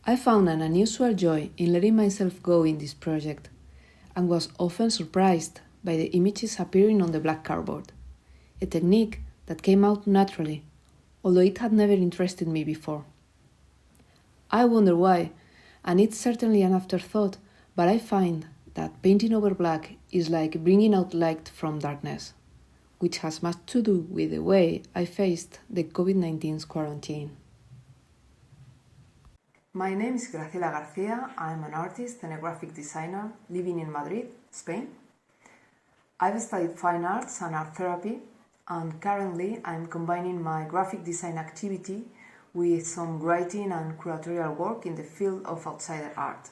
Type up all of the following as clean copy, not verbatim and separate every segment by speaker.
Speaker 1: I found an unusual joy in letting myself go in this project, and was often surprised by the images appearing on the black cardboard, a technique that came out naturally, although it had never interested me before. I wonder why, and it's certainly an afterthought, but I find that painting over black is like bringing out light from darkness, which has much to do with the way I faced the COVID-19 quarantine. My name is Graciela García. I'm an artist and a graphic designer living in Madrid, Spain. I've studied fine arts and art therapy, and currently I'm combining my graphic design activity with some writing and curatorial work in the field of outsider art.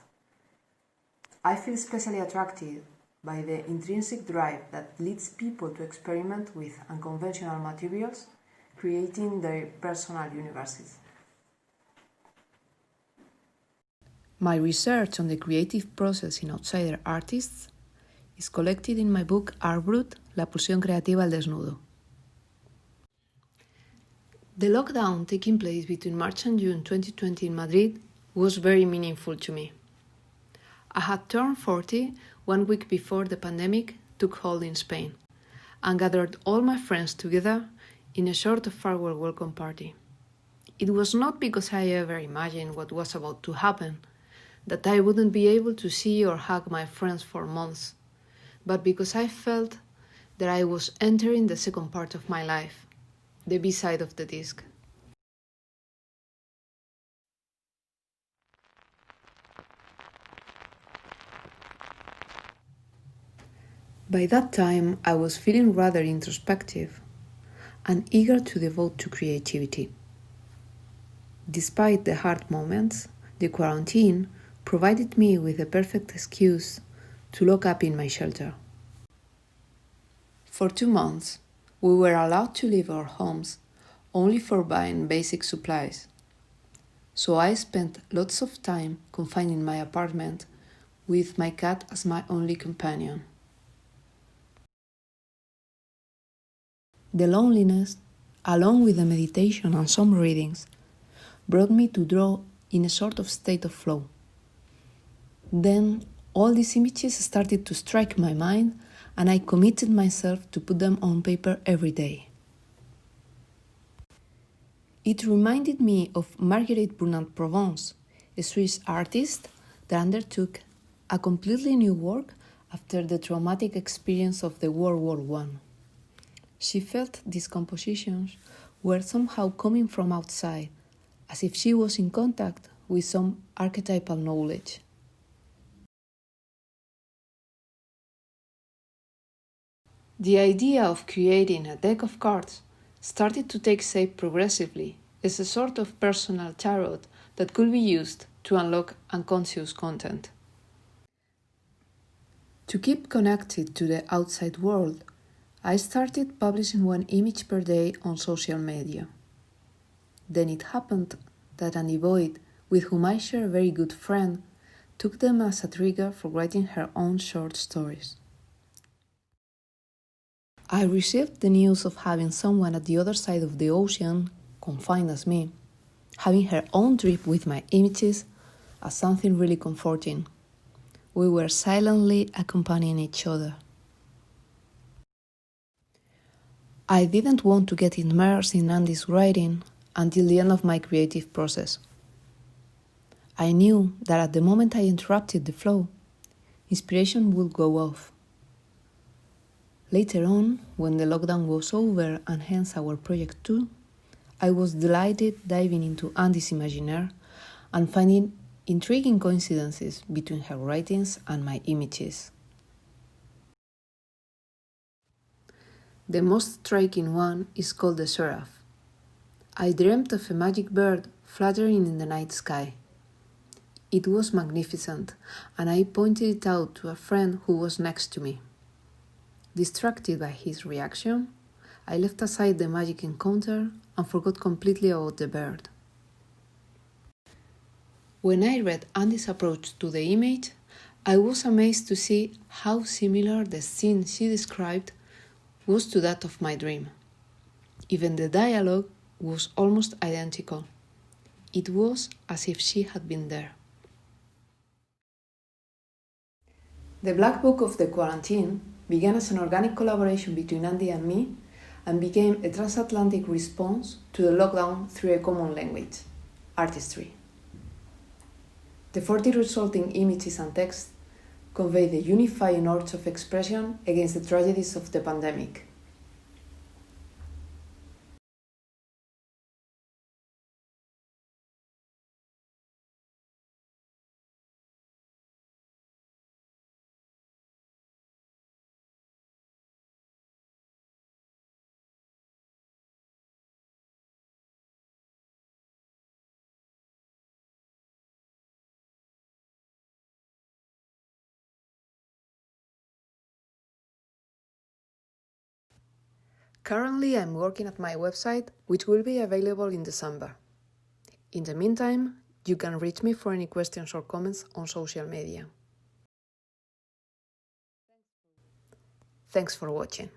Speaker 1: I feel especially attracted by the intrinsic drive that leads people to experiment with unconventional materials, creating their personal universes. My research on the creative process in outsider artists is collected in my book Art Brut, la pulsión creativa al desnudo. The lockdown taking place between March and June 2020 in Madrid was very meaningful to me. I had turned 40 1 week before the pandemic took hold in Spain, and gathered all my friends together in a sort of farewell welcome party. It was not because I ever imagined what was about to happen, that I wouldn't be able to see or hug my friends for months, but because I felt that I was entering the second part of my life, the B-side of the disc. By that time, I was feeling rather introspective and eager to devote to creativity. Despite the hard moments, the quarantine provided me with a perfect excuse to lock up in my shelter. For 2 months, we were allowed to leave our homes only for buying basic supplies. So I spent lots of time confined in my apartment with my cat as my only companion. The loneliness, along with the meditation and some readings, brought me to draw in a sort of state of flow. Then all these images started to strike my mind, and I committed myself to put them on paper every day. It reminded me of Marguerite Burnand-Provence, a Swiss artist that undertook a completely new work after the traumatic experience of the World War I. She felt these compositions were somehow coming from outside, as if she was in contact with some archetypal knowledge. The idea of creating a deck of cards started to take shape progressively as a sort of personal tarot that could be used to unlock unconscious content. To keep connected to the outside world, I started publishing 1 image per day on social media. Then it happened that Andi, with whom I share a very good friend, took them as a trigger for writing her own short stories. I received the news of having someone at the other side of the ocean, confined as me, having her own trip with my images, as something really comforting. We were silently accompanying each other. I didn't want to get immersed in Andi's writing until the end of my creative process. I knew that at the moment I interrupted the flow, inspiration would go off. Later on, when the lockdown was over and hence our project too, I was delighted diving into Andi's imaginaire and finding intriguing coincidences between her writings and my images. The most striking one is called the Seraph. I dreamt of a magic bird fluttering in the night sky. It was magnificent, and I pointed it out to a friend who was next to me. Distracted by his reaction, I left aside the magic encounter and forgot completely about the bird. When I read Andi's approach to the image, I was amazed to see how similar the scene she described was to that of my dream. Even the dialogue was almost identical. It was as if she had been there. The Black Book of the Quarantine began as an organic collaboration between Andi and me and became a transatlantic response to the lockdown through a common language, artistry. The 40 resulting images and text convey the unifying urge of expression against the tragedies of the pandemic. Currently, I'm working at my website, which will be available in December. In the meantime, you can reach me for any questions or comments on social media. Thanks for watching.